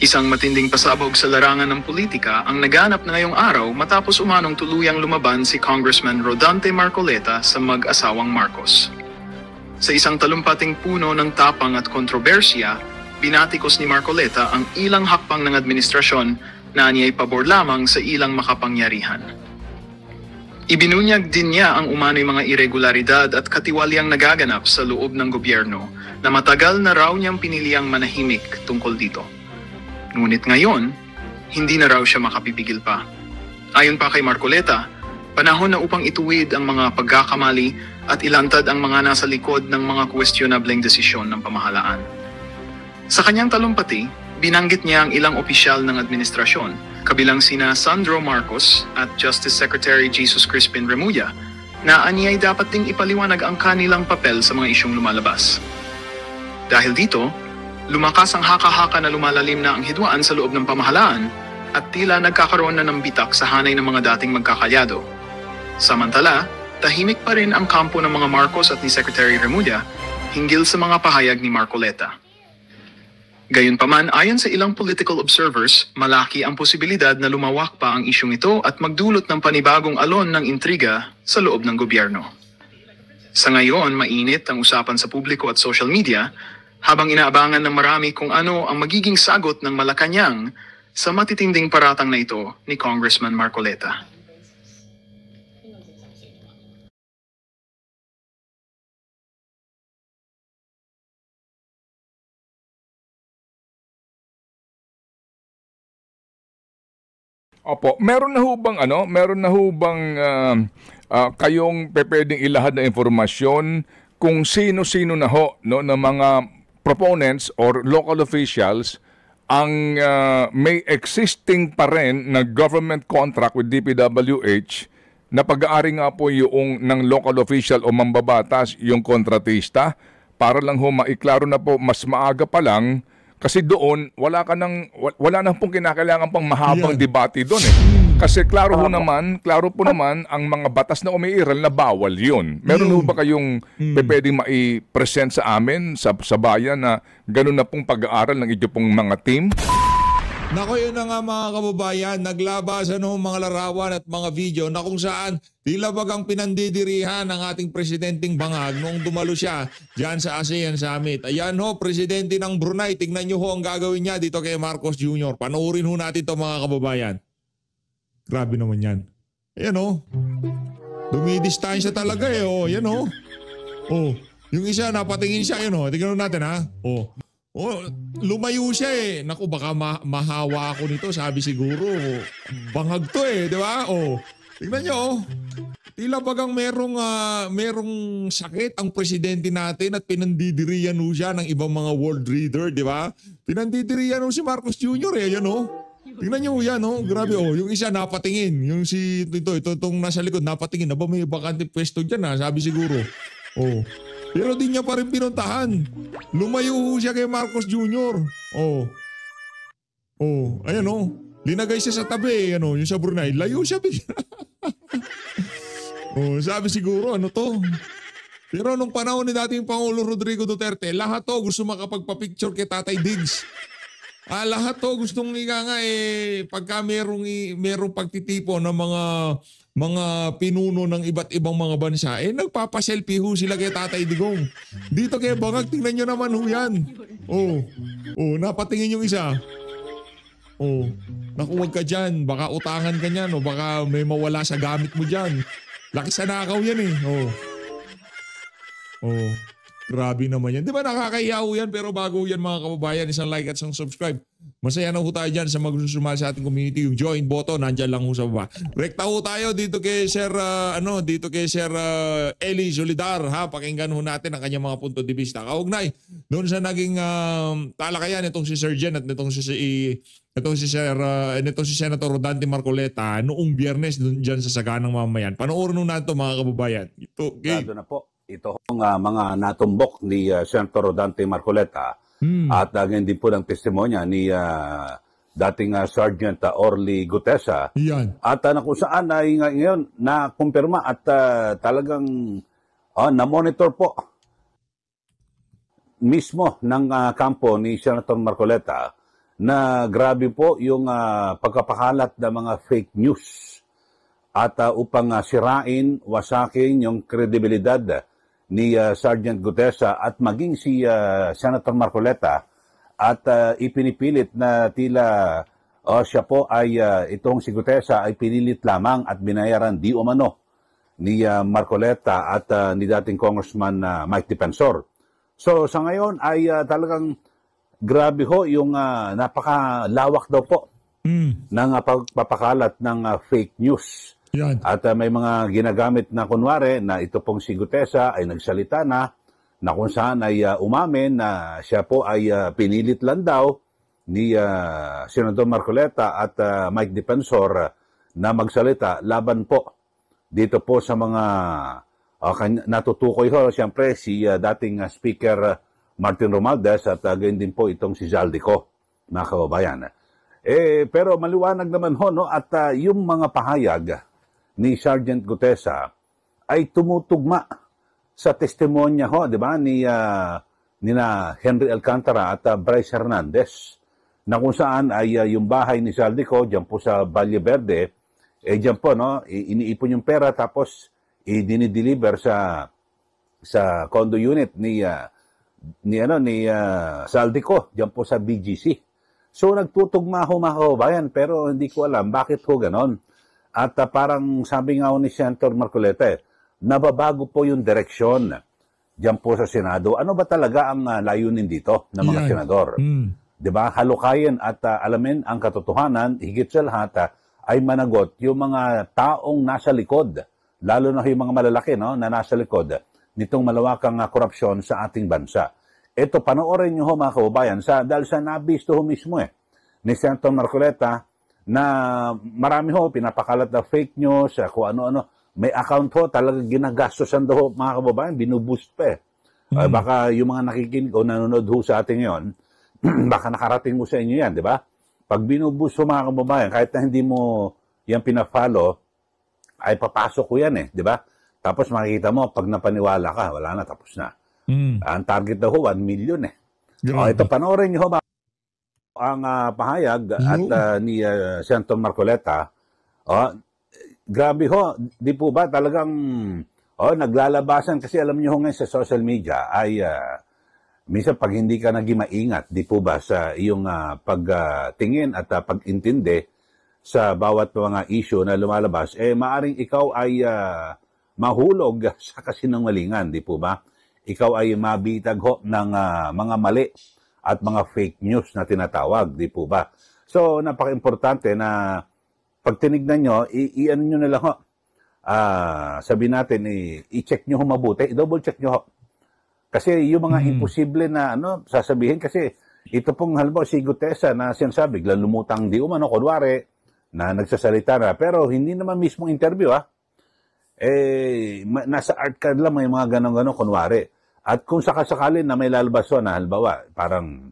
Isang matinding pasabog sa larangan ng politika ang naganap na ngayong araw matapos umanong tuluyang lumaban si Congressman Rodante Marcoleta sa mag-asawang Marcos. Sa isang talumpating puno ng tapang at kontrobersya, binatikos ni Marcoleta ang ilang hakbang ng administrasyon na niya'y pabor lamang sa ilang makapangyarihan. Ibinunyag din niya ang umano'y mga irregularidad at katiwaliang nagaganap sa loob ng gobyerno na matagal na raw niyang piniliang manahimik tungkol dito. Ngunit ngayon, hindi na raw siya makapipigil pa. Ayon pa kay Marcoleta, panahon na upang ituwid ang mga pagkakamali at ilantad ang mga nasa likod ng mga questionableng desisyon ng pamahalaan. Sa kanyang talumpati, binanggit niya ang ilang opisyal ng administrasyon, kabilang sina Sandro Marcos at Justice Secretary Jesus Crispin Remulla, na aniyay dapat ding ipaliwanag ang kanilang papel sa mga isyong lumalabas. Dahil dito, lumakas ang haka-haka na lumalalim na ang hidwaan sa loob ng pamahalaan at tila nagkakaroon na ng bitak sa hanay ng mga dating magkakalyado. Samantala, tahimik pa rin ang kampo ng mga Marcos at ni Secretary Remulla hinggil sa mga pahayag ni Marcoleta. Gayunpaman, ayon sa ilang political observers, malaki ang posibilidad na lumawak pa ang isyong ito at magdulot ng panibagong alon ng intriga sa loob ng gobyerno. Sa ngayon, mainit ang usapan sa publiko at social media habang inaabangan ng marami kung ano ang magiging sagot ng Malacanang sa matitinding paratang na ito ni Congressman Marcoleta. Opo, meron na ho bang kayong pwedeng ilahad na informasyon kung sino-sino na ho no ng mga proponents or local officials ang may existing pa rin na government contract with DPWH na pag-aari nga po yung ng local official o mambabatas yung kontratista para lang ho maiklaro na po mas maaga pa lang kasi doon wala na pong kinakailangan pang mahabang debate doon eh. Kasi klaro po naman ang mga batas na umiiral na bawal yun. Meron ho ba kayong pwedeng mai-present sa amin, sa bayan na gano'n na pong pag-aaral ng inyo pong mga team? Nako, yun na nga mga kababayan, naglabasan ng mga larawan at mga video na kung saan tila bagang pinandidirihan ng ating presidenteng bangag noong dumalo siya dyan sa ASEAN Summit. Ayan ho, presidente ng Brunei, tingnan nyo ho ang gagawin niya dito kay Marcos Jr. Panoorin ho natin ito mga kababayan. Grabe naman yan. Ayan ho, dumidistansya talaga eh. Oh, ayan ho. Oh, yung isa napatingin siya, ayan ho. Tingnan natin ha. Oh, lumayo siya eh. Naku, baka mahawa ako nito. Sabi siguro, bangag to eh, di ba? Oh, tingnan nyo, oh. Tila bagang merong sakit ang presidente natin at pinandidiriyan ho siya ng ibang mga world leader, di ba? Pinandidiriyan ho si Marcos Jr. eh, yan oh. Tingnan nyo yan, oh. Grabe, oh. Yung isa napatingin. Yung itong nasa likod, napatingin. Aba, may bakante pwesto dyan ha, sabi siguro. Oh. Pero di niya pa rin pinuntahan. Lumayo siya kay Marcos Jr. Ayan linagay siya sa tabi, yung sa Brunei. Layo siya bigla. Sabi siguro, ano to? Pero nung panahon ni dating Pangulo Rodrigo Duterte, lahat to gusto makapagpa-picture kay Tatay Diggs. Lahat to gustong pagka merong pagtitipon ng mga pinuno ng iba't ibang mga bansa, nagpapaselfie ho sila kay Tatay Digong. Dito kay Bangag, tingnan nyo naman ho yan. Napatingin yung isa. Naku, wag ka dyan. Baka utangan ka niyan o baka may mawala sa gamit mo dyan. Laki sa nakaw yan eh. Grabe naman yan. Di ba nakakahiya ho yan? Pero bago yan mga kababayan, isang like at isang subscribe. Masaya na ho tayo dyan sa magsusumali sa ating community. Yung join button, nandyan lang ho sa baba. Rekta ho tayo dito kay Sir, Eli Solidar. Pakinggan ho natin ang kanyang mga punto de vista. Kaugnay, doon sa naging talakayan itong si Sir Jen at itong si Senator Rodante Marcoleta noong Biyernes dyan sa Saganang Mamayan. Panoorin ho natin ito mga kababayan. Ito, na po. Ito ang mga natumbok ni Senator Rodante Marcoleta at ganyan din po ng testimonya ni dating Sergeant Orly Gutesa. Yan. At kung saan ay ngayon na-kumpirma at talagang na-monitor po mismo ng kampo ni Senator Marcoleta na grabe po yung pagkapakalat ng mga fake news at upang sirain, wasakin yung kredibilidad ni Sergeant Gutesa at maging si Senator Marcoleta at ipinipilit na tila siya po ay itong si Gutesa ay pinilit lamang at binayaran di umano ni Marcoleta at ni dating Congressman Mike Defensor. So sa ngayon ay talagang grabe ho yung napakalawak daw po ng pagpapakalat ng fake news. Yan. At may mga ginagamit na kunwari na ito pong si Gutesa ay nagsalita na kung saan ay umamin na siya po ay pinilit lang daw ni Senador Marcoleta at Mike Defensor na magsalita laban po dito po sa mga natutukoy ho, siyempre si dating Speaker Martin Romualdez at gayon din po itong si Zaldico, mga kababayan. Pero maliwanag naman ho, no, at yung mga pahayag ni Sergeant Gutesa ay tumutugma sa testimonya ho, di ba, ni Henry Alcantara at Bryce Hernandez, na kung saan ay yung bahay ni Zaldico, diyan po sa Valle Verde, diyan po, no, iniipon yung pera tapos i-deliver sa condo unit ni Zaldico, diyan po sa BGC. So nagtutugma ho, mga kababayan, pero hindi ko alam bakit ho ganon. At parang sabi nga ho ni Senator Marcoleta, nababago po yung direksyon diyan po sa Senado. Ano ba talaga ang layunin dito ng mga senador? Diba? Halukayin at alamin ang katotohanan, higit sa lahat ay managot yung mga taong nasa likod, lalo na yung mga malalaki, no, na nasa likod nitong malawakang korupsyon sa ating bansa. Ito, panoorin nyo ho, mga kababayan, dahil sa nabisto ho mismo ni Senator Marcoleta na marami ho pinapakalat na fake news, kung ano-ano. May account ho, talagang ginagastosan daw ho, mga kababayan, binuboost pa baka yung mga nakikinig o nanonood ho sa atin ngayon, baka nakarating mo sa inyo yan, di ba? Pag binuboost ho, mga kababayan, kahit na hindi mo yan pinafollow, ay papasok ko yan di ba? Tapos makikita mo, pag napaniwala ka, wala na, tapos na. Ang target daw ho, 1 million ito, panoorin nyo ho, ang pahayag at ni Senator Marcoleta. Grabe ho, di po ba talagang naglalabasan, kasi alam nyo ho ngayon sa social media ay minsan pag hindi ka naging maingat, di po ba, sa iyong pagtingin at pag-intindi sa bawat mga issue na lumalabas, maaring ikaw ay mahulog sa kasinungalingan, di po ba? Ikaw ay mabitag ho ng mga mali at mga fake news na tinatawag, di po ba? So, napaka-importante na pag tinignan nyo, i-ano nyo na lang ho. Sabi natin, i-check nyo ho mabuti, i-double check nyo ho. Kasi yung mga imposible na sasabihin, kasi ito pong halimbawa si Gutesa na sinasabi, biglang lumutang di umano, kunwari, na nagsasalita na, pero hindi naman mismong interview nasa art card lang may mga ganon-ganon kunwari. At kung sakasakali na may lalabas na halimbawa, parang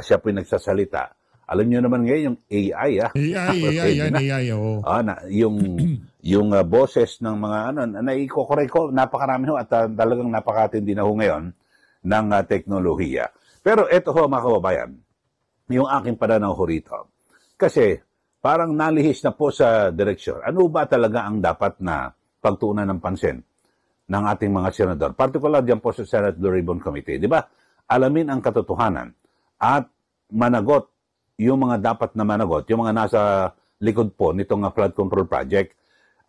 siya po yung nagsasalita. Alam niyo naman ngayon yung AI AI, oo. Yung boses ng mga naikokorek ko, napakarami ho at talagang napakatindi na ho ngayon ng teknolohiya. Pero eto ho, mga kababayan, yung aking pananaw ho rito. Kasi parang nalihis na po sa direksyon. Ano ba talaga ang dapat na pagtuunan ng pansin ng ating mga senador? Particular dyan po sa Senate Blue Ribbon Committee. Di ba? Alamin ang katotohanan at managot yung mga dapat na managot, yung mga nasa likod po nitong flood control project.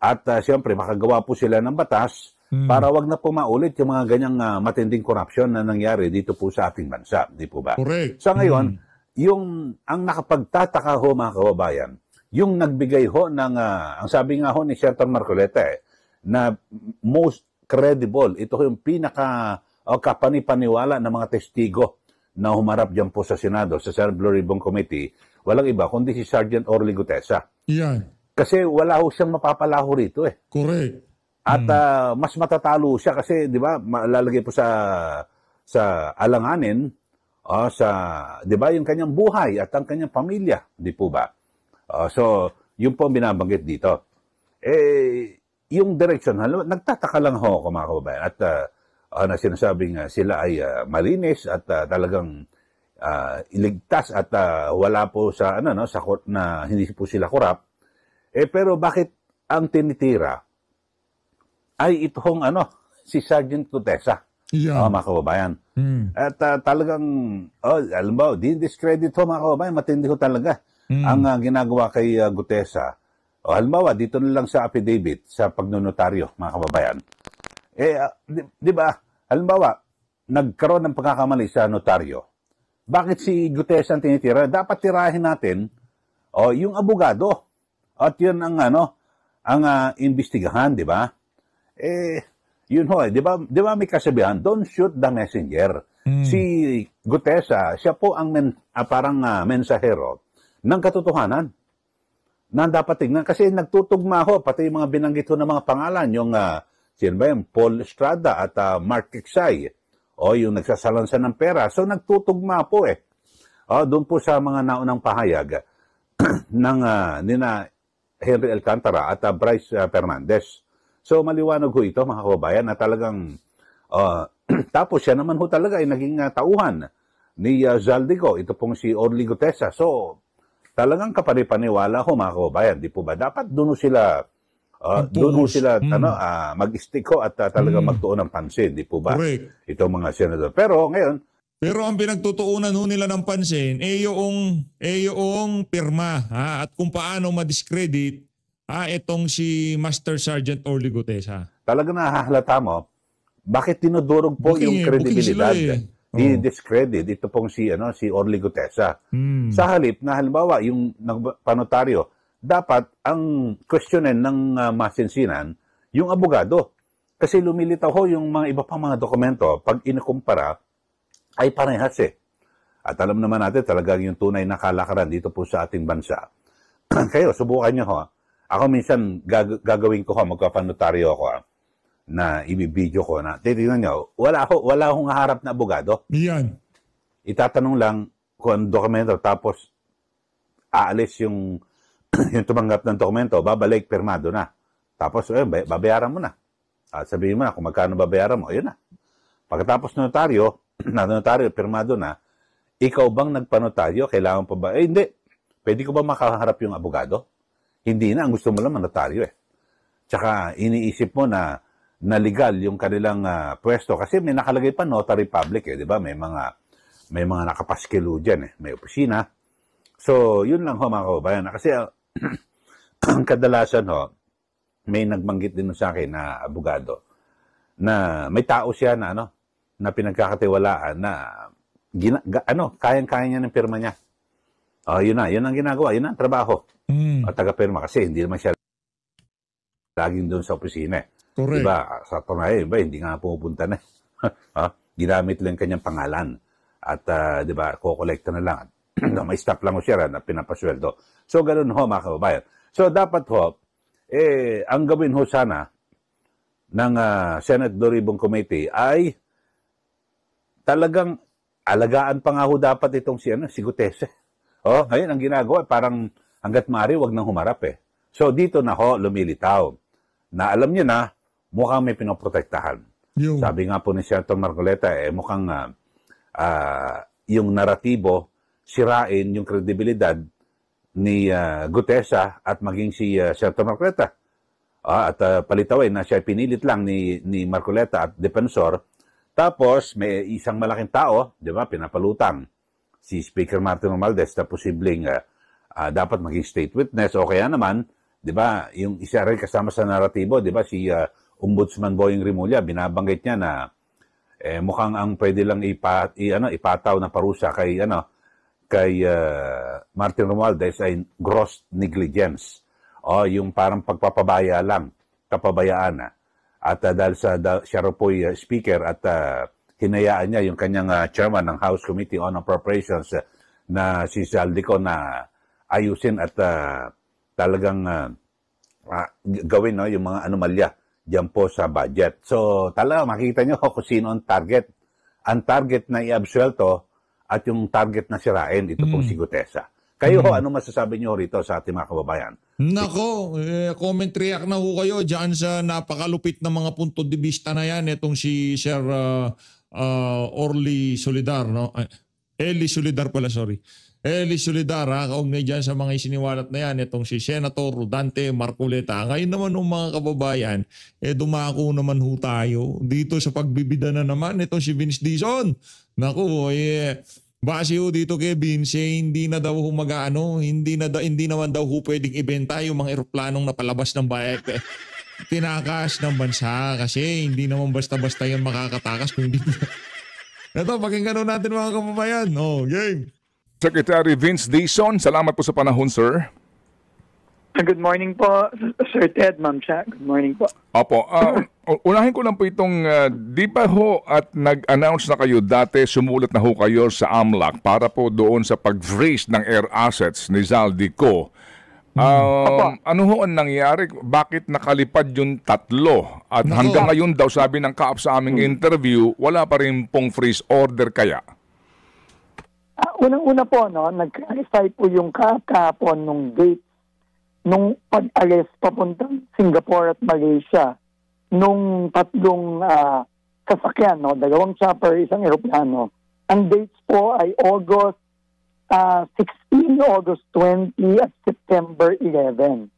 At siyempre, makagawa po sila ng batas para wag na po maulit yung mga ganyang matinding corruption na nangyari dito po sa ating bansa. Di po ba? Correct. Sa ngayon, ang nakapagtataka ho, mga kababayan, yung nagbigay ho ng, ang sabi nga ho ni Senator Marcoleta na most credible, ito yung pinaka kapanipaniwala ng mga testigo na humarap dyan po sa Senado, sa Senate Blue Ribbon Committee, walang iba kundi si Sergeant Orly Gutesa. Yan. Kasi wala ho siyang mapapalaho rito Correct. At mas matatalo siya kasi, di ba, malalagay po sa alanganin, di ba, yung kanyang buhay at ang kanyang pamilya, di po ba? So, yun po binabanggit dito. Yung direction, nagtataka lang ho mga kababayan at na sinasabing sila ay malinis at talagang iligtas at wala po sa ano no na hindi po sila korap. Pero bakit ang tinitira ay itong si Sergeant Gutesa? Yeah. Mga kababayan. At talagang alam mo, discredit ho mga kababayan, matindi ho talaga ang ginagawa kay Gutesa. Halimbawa, dito na lang sa affidavit, sa pagnonotaryo, mga kababayan. Di ba, halimbawa, nagkaroon ng pagkakamali sa notaryo. Bakit si Gutesa ang tinitira? Dapat tirahin natin yung abogado. At yun ang imbestigahan, di ba? Yun ho, di ba may kasabihan, don't shoot the messenger. Si Gutesa, siya po ang parang mensahero ng katotohanan na dapat tingnan. Kasi nagtutugma ho, pati yung mga binanggit ho ng mga pangalan, yung sino ba yung Paul Estrada at Mark Kiksay, yung nagsasalansan ng pera. So nagtutugma po doon po sa mga naunang pahayag ng nina Henry Alcantara at Bryce Fernandez. So maliwanag ho ito mga kababayan na talagang tapos siya naman ho talaga ay naging tauhan ni Zaldico, ito pong si Orly Gutesa. So talagang kapanipaniwala ho mga kababayan, di po ba? Dapat doon sila mag-stick ho at talagang magtuon ng pansin, di po ba? Correct. Itong mga senador. Pero ngayon, ang pinagtutuunan ho nila ng pansin yung pirma at kung paano ma-discredit itong si Master Sergeant Orly Gutesa. talagang nahahalata mo, bakit tinudurog po yung kredibilidad? Di-discredit ito pong si Orly Gutesa. Sa halip na halimbawa yung panotaryo, dapat ang questionin ng masinsinan yung abogado. Kasi lumilitaw ho yung mga iba pang mga dokumento, pag inukumpara, ay parehas At alam naman natin talagang yung tunay na kalakaran dito po sa ating bansa. Kayo, subukan nyo ho. Ako minsan gagawin ko magpapanotaryo ako na ibibideo ko na titignan nyo, wala akong harap na abogado. Yan. Itatanong lang kung ang dokumento tapos aalis yung tumanggap ng dokumento, babalik, pirmado na. Tapos babayaran mo na. At sabihin mo na kung magkano babayaran mo, ayun na. Pagkatapos ng notaryo, pirmado na, ikaw bang nagpanotaryo? Kailangan pa ba? Hindi. Pwede ko ba makaharap yung abogado? Hindi na. Ang gusto mo lang notaryo Tsaka iniisip mo na legal yung kanilang pwesto. Kasi may nakalagay pa notary public di ba? May mga nakapaskilo dyan May opisina. So, yun lang mga kababayan. Kasi ang kadalasan may nagbanggit din sa akin na abogado na may tao siya na pinagkakatiwalaan na kayang-kaya niya ng pirma niya. Yun ang ginagawa, yun ang trabaho. Taga-pirma kasi hindi naman siya laging doon sa opisina. Correct. Diba, sa tunay, hindi nga pumupunta na. Ginamit lang kanyang pangalan. At, diba, kukolekta na lang. May stop lang siya na pinapasweldo. So, ganun mga kababayan. So, dapat ang gawin sana ng Senate Blue Ribbon Committee ay talagang alagaan pa nga dapat itong si Gutesa. Ngayon ang ginagawa, parang hanggat maaari, wag nang humarap So, dito na lumilitaw na alam niyo na mukhang may pinoprotektahan. Sabi nga po ni Senator Marcoleta, mukhang yung naratibo, sirain yung kredibilidad ni Gutesa at maging si Senator Marcoleta. At palitawin na siya pinilit lang ni Marcoleta at Defensor. Tapos may isang malaking tao, di ba, pinapalutang si Speaker Martin Romualdez na posibleng dapat maging state witness. O kaya naman, di ba, yung isa rin kasama sa naratibo, di ba, si Ombudsman Boying Rimulya, binabanggit niya na mukhang ang pwede lang ipataw na parusa kay Martin Romualdez ay gross negligence. Yung parang pagpapabaya lang, kapabayaan At dahil siya raw po'y speaker at hinayaan niya yung kanyang chairman ng House Committee on Appropriations na si Zaldico na ayusin at talagang gawin yung mga anomalya diyan po sa budget. So talaga makikita nyo kung sino ang target. Ang target na i-absuelto at yung target na sirain, ito pong si Gutesa. Kayo ano masasabi nyo rito sa ating mga kababayan? Nako, comment react na kayo dyan sa napakalupit na mga punto de vista na yan. Itong si Sir Orly Solidar, no? Eli Solidar pala, sorry. Eli Solidar, kaugnay dyan sa mga isiniwalat na yan, itong si Senator Rodante Marcoleta. Ngayon naman ng mga kababayan, dumako naman ho tayo dito sa pagbibida na naman itong si Vince Dizon. Naku, base ho dito kay Vince, hindi na daw hindi naman daw ho pwedeng ibenta yung mga eroplanong napalabas ng tinakas ng bansa kasi hindi naman basta-basta yan makakatakas kung hindi. Ito, pakinggan natin mga kababayan. Game. Secretary Vince Dizon, salamat po sa panahon, sir. Good morning po, Sir Ted, Ma'am Cha. Good morning po. Opo. Unahin ko lang po itong, di ba ho at nag-announce na kayo dati, sumulat na ho kayo sa AMLAC para po doon sa pag-freeze ng air assets ni Zaldico. Ano ho ang nangyari? Bakit nakalipad yung 3? At hanggang ngayon daw, sabi ng CAAP sa aming interview, wala pa rin pong freeze order kaya? Unang-una po, nag-clarify po yung kahapon nung date nung pag-alis papuntang Singapore at Malaysia nung 3 sasakyan, 2 chopper, 1 eroplano. Ang dates po ay August 16, August 20 at September 11.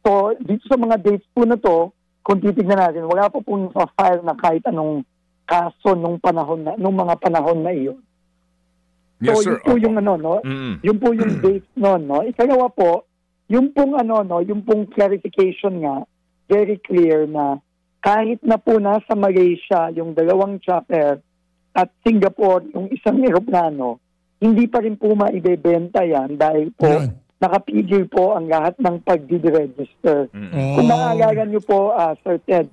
So, dito sa mga dates po na to, kung titignan natin, wala po pong file na kahit anong kaso nung mga panahon na iyon. So, Yes, sir. yun po yung yun po yung dates noon, Ikalawa po, yung pong clarification nga, very clear na kahit na po nasa Malaysia yung 2 chopper at Singapore yung 1 eroplano, hindi pa rin po maibebenta yan dahil po nakapigil po ang lahat ng pag-register. Kung maalala niyo po, Sir Ted,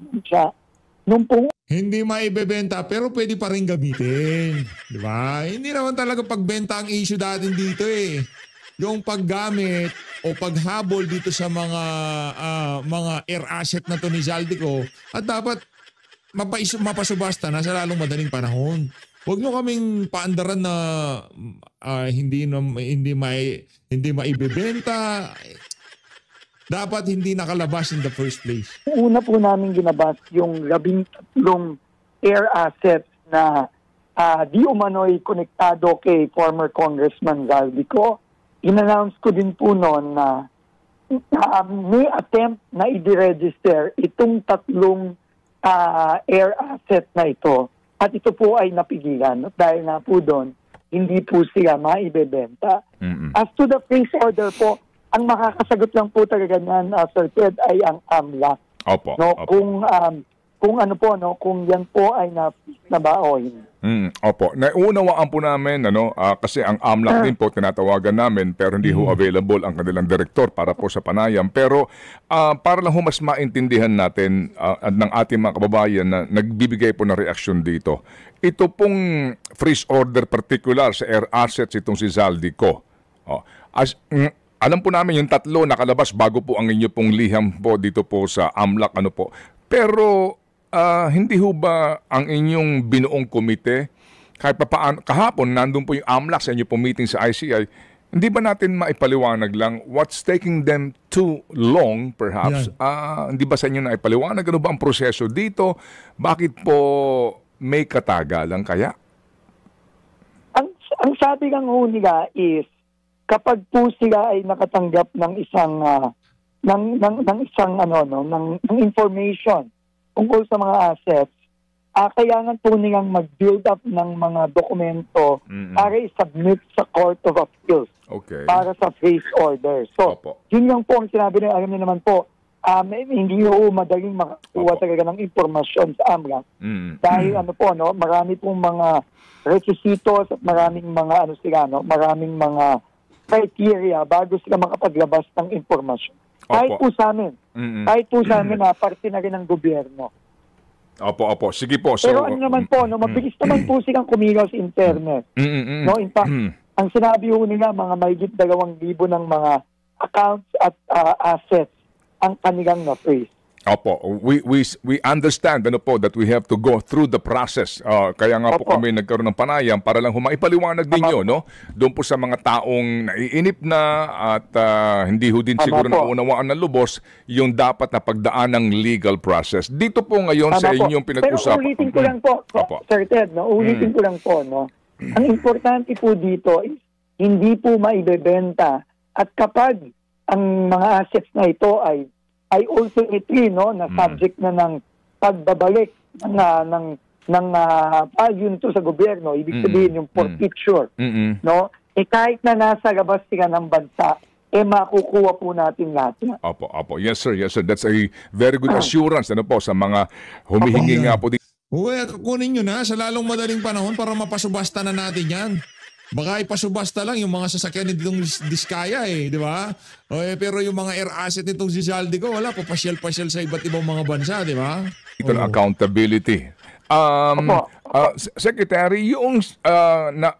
nung pong Hindi maibebenta pero pwede pa rin gamitin. Di ba? Hindi naman talaga pagbenta ang issue natin dito eh. Yung paggamit o paghabol dito sa mga air asset na to ni Zaldico at dapat mapasubasta na sa lalong madaling panahon. Huwag nyo kaming paandaran na hindi maibebenta. Dapat hindi nakalabas in the first place. Una po namin ginabas yung 13 air assets na di umano'y konektado kay former Congressman Zaldico. In-announce ko din po noon na may attempt na i-register itong 3 air asset na ito. At ito po ay napigilan dahil na po doon, hindi po sila maibebenta. As to the freeze order po, ang makakasagot lang po talaga niyan, Sir Ted, ay ang AMLAC. Opo. Kung yan po ay na ba o hindi. Opo. Naunawaan po namin, kasi ang AMLAC din po tinatawagan namin pero hindi ho available ang kanilang direktor para po sa panayam. Pero para lang ho mas maintindihan natin ng ating mga kababayan na nagbibigay po ng reaksyon dito. Ito pong freeze order particular sa air assets itong si Zaldico. Alam po namin yung 3 nakalabas bago po ang inyo pong liham po dito po sa AMLAC. Pero hindi ho ba ang inyong binuong komite, kahit paano, kahapon nandun po yung AMLAC sa inyo pong meeting sa ICI, hindi ba natin maipaliwanag lang what's taking them too long perhaps? Hindi ba sa inyo naipaliwanag? Ano ba ang proseso dito? Bakit po may katagalan kaya? Ang sabi ng nila is, kapag po sila ay nakatanggap ng isang information tungkol sa mga assets, kailangan po nilang mag-build up ng mga dokumento para i-submit sa Court of Appeals para sa freeze order. So, yun lang po ang sinabi nila. Alam niyo naman po, hindi po madaling makakuha talaga ng impormasyon sa AMLAC. Dahil marami pong mga requisitos at maraming mga maraming mga criteria bago sila makapaglabas ng impormasyon. Kahit po sa amin. Kahit po sa amin na parte na rin ng gobyerno. Opo. Sige po. So, pero mabilis naman po silang kumilos in fairness. In fact, ang sinabi ho nila, mga mahigit 2,000 ng mga accounts at assets ang kanilang na-freeze. Opo, we understand that we have to go through the process. Kaya nga po kami nagkaroon ng panayam para lang maipaliwanag ninyo, doon po sa mga taong naiinip na at hindi ho din siguro naunawaan ng lubos yung dapat na pagdaan ng legal process. Dito po ngayon sa inyong pinag-usapan. Pero ulitin ko lang po, Sir Ted, ulitin ko lang po, Ang importante po dito is hindi po maibebenta at kapag ang mga assets na ito ay ultimately na subject na ng pagbabalik ng value nito sa gobyerno, ibig sabihin yung forfeiture, no? Kahit na nasa labas sila ng bansa, makukuha po natin lahat. Opo. Yes sir. That's a very good assurance po sa mga humihingi nga po dito. Kunin nyo na sa lalong madaling panahon para mapasubasta na natin yan. Baka ipasubasta lang yung mga sasakyan nitong Diskaya di ba? Pero yung mga air asset nitong si Zaldico, wala, papasyal-pasyal sa iba't ibang mga bansa, di ba? Ito na accountability. Secretary, yung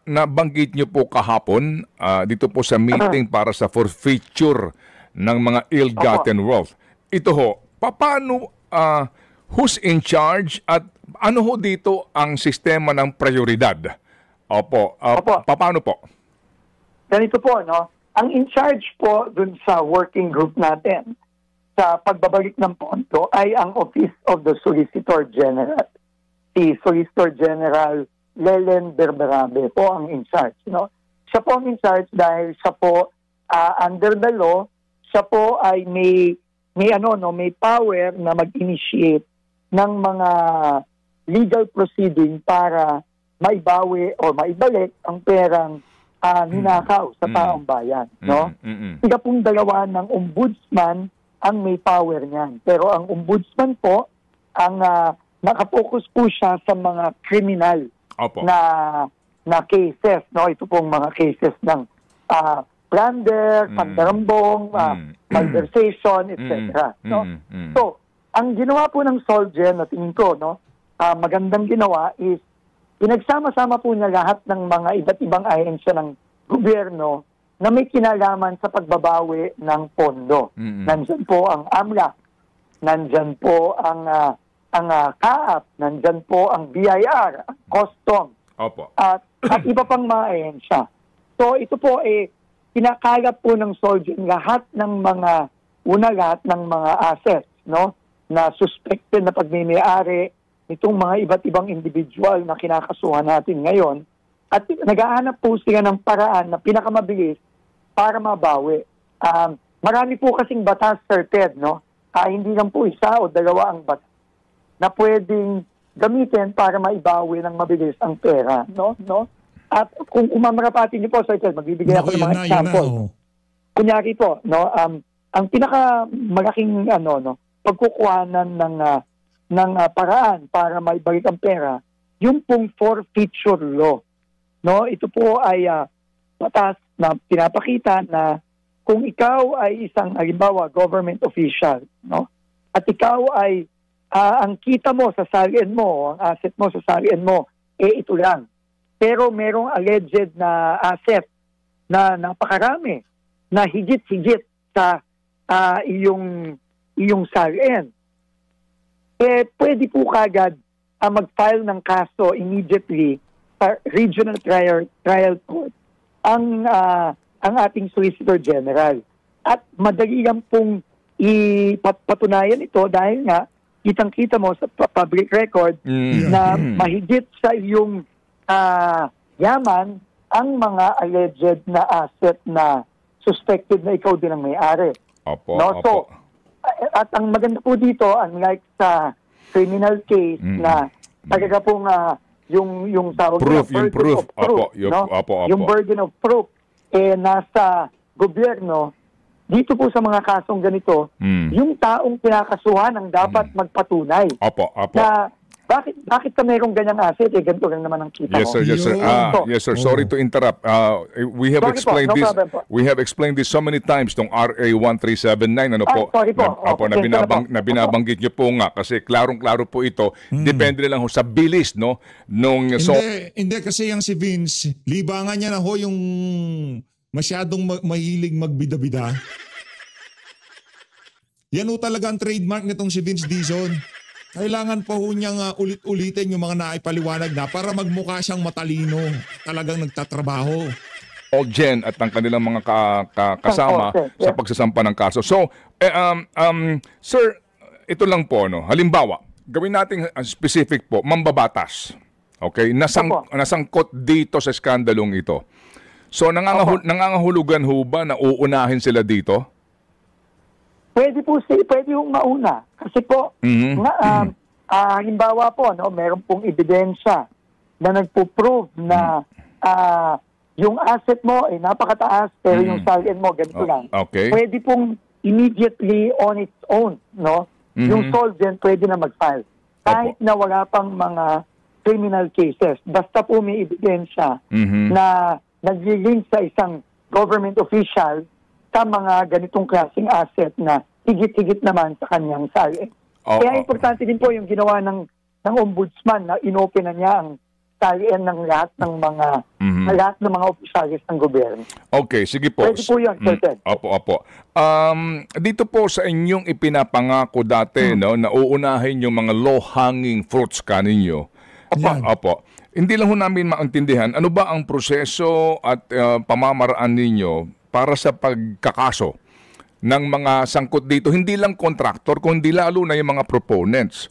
nabanggit nyo po kahapon dito po sa meeting para sa forfeiture ng mga ill-gotten wealth. Ito ho, paano, who's in charge at ano ho dito ang sistema ng prioridad? Opo. Paano po? Ganito po, no? Ang in charge po dun sa working group natin sa pagbabalik ng pondo ay ang Office of the Solicitor General. Si Solicitor General Lelen Berberabe po ang in charge, no? Siya po ang in charge dahil siya po under the law, siya po ay may power na mag-initiate ng mga legal proceeding para maibawi o maibalik ang perang ninakaw sa taong bayan, no? Sila pong dalawa ng ombudsman ang may power niyan. Pero ang ombudsman po, ang nakapokus po siya sa mga kriminal na cases, no? Ito pong mga cases ng plunder, pandarambong, malversation, etc. No? So, ang ginawa po ng Solgen, na tingin ko, no, magandang ginawa is pinagsama-sama po niya lahat ng mga iba't ibang ahensya ng gobyerno na may kinalaman sa pagbabawi ng pondo. Nandyan po ang AMLAC, nandyan po ang CAAP, nandyan po ang BIR, ang Custom, at iba pang mga ahensya. So ito po pinakalap po ng Solgen lahat ng mga assets, no, na suspected na pagmimiyari itong mga iba't ibang individual na kinakasuhan natin ngayon, at nag-aanap po sila ng paraan na pinakamabilis para mabawi. Marami po kasing batas, Sir Ted, no? Hindi lang po isa o dalawa ang batas na pwedeng gamitin para maibawi ng mabilis ang pera, no? At kung umamarapatin niyo po, Sir Ted, magbibigay ako ng mga example. Kunyari po, no, ang pinakamalaking pagkukuhanan ng paraan para maibalik ang pera, yung pong forfeiture law. No, ito po ay batas na pinapakita na kung ikaw ay isang, halimbawa, government official, no, at ikaw ay ang kita mo sa salian mo, ang asset mo sa salian mo, ito lang. Pero merong alleged na asset na napakarami, na higit-higit sa iyong salian. Pwede po kagad mag-file ng kaso immediately sa Regional Trial Court ang ating Solicitor General. At madali lang pong ipatunayan ito dahil nga kitang-kita mo sa public record na mahigit sa iyong yaman ang mga alleged na asset na suspected na ikaw din ang may-ari. So, at ang maganda po dito, unlike sa criminal case na talaga pong yung tawag yung burden of proof nasa gobyerno, dito po sa mga kasong ganito, yung taong pinakasuhan ang dapat magpatunay na bakit ka mayroong ganyang asset, ganito lang naman ang kita mo. Yes, sir. Sorry to interrupt. We have explained this. We have explained this so many times tong RA 1379. Sorry po. Na binabanggit niyo po nga kasi klarong-klaro po ito. Depende lang ho sa bilis, no? Hindi kasi yung si Vince, libangan niya na ho yung masyadong mahilig magbida-bida. Yan ho talaga ang trademark nitong si Vince Dizon. Kailangan pa ho niyang ulit-ulitin yung mga naipaliwanag na para magmukha siyang matalino, talagang nagtatrabaho. Solgen at ang kanilang mga kasama sa pagsasampa ng kaso. So, sir, ito lang po, no? Halimbawa, gawin natin specific po, mambabatas. Okay? Nasangkot dito sa skandalong ito. So, nangangahulugan ho ba na uunahin sila dito? Pwede hong mauna. Kasi po, halimbawa po, no, meron pong ebidensya na nagpo-prove na yung asset mo ay napakataas pero yung salin mo ganito lang. Okay. Pwede pong immediately on its own, no? Yung solvent pwede na mag-file. Kahit na wala pang mga criminal cases. Basta po may ebidensya na nag-link sa isang government official sa mga ganitong klaseng asset na higit-higit naman sa kanyang salin. Kaya importante din po yung ginawa ng ombudsman na inopen na niya ang salin ng lahat ng mga opisyalis ng gobyerno. Okay, sige po. Pwede po yun, Sir Ted. Opo. Dito po sa inyong ipinapangako dati, no, na uunahin yung mga low-hanging fruits kaninyo. Opo. Hindi lang ho namin maintindihan, ano ba ang proseso at pamamaraan ninyo para sa pagkakaso ng mga sangkot dito? Hindi lang contractor, kundi lalo na yung mga proponents.